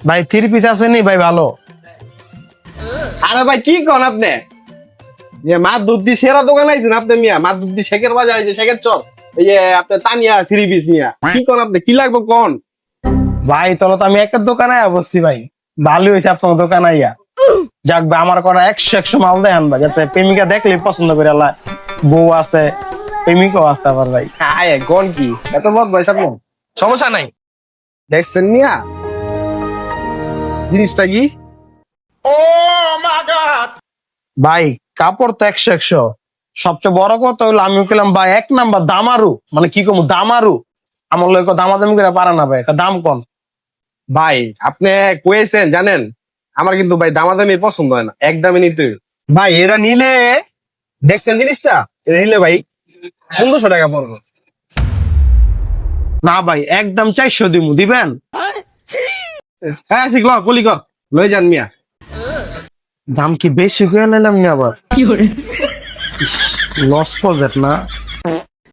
ভাই 3 পিস আছে নি ভাই ভালো? আরে ভাই কি কোন আপনি? মা দুধ দি সেরা দোকান আইছেন আপনি মিয়া, মা দুধ দি শেখের বাজার আইছে, শেখের চর। এই যে আপনি তানিয়া 3 পিস মিয়া, কি কোন আপনি? কি লাগবে কোন? ভাই তাহলে তো আমি একটা দোকানে বসছি ভাই, ভালো হয়েছে আপনার দোকান আইয়া। যাক ভাই, আমার করা 100 মাল দেন ভাই, যাতে প্রেমিকা দেখলে পছন্দ করে আল্লাহ। বউ আছে, প্রেমিকও আছে আবার ভাই। আয় কোন কি এত বড় ভাই আপনি? সমস্যা নাই। দেখছেন মিয়া জিনিসটা কি? ভাই কাপড় তো 100 সবচেয়ে বড় কথা হলো আমি বললাম ভাই 1 নাম্বার দামারু, মানে কি কম দামারু। আমার লোক দামাদামি করে পারে না ভাই, একটা দাম কম। ভাই আপনি কয়েছেন জানেন, আমার কিন্তু ভাই দামাদামি পছন্দ হয় না, একদমই নিতে হইবে। ভাই এরা নিলে, দেখছেন জিনিসটা, এটা নিলে ভাই 1500 টাকা পড়বে। না ভাই একদম 400 দিমু, দিবেন? হ্যাঁ ঠিক ল কলি কর, লই যান মিয়া। দাম কি বেশি করে নিলাম নি আবার? লস প্রজেক্ট না।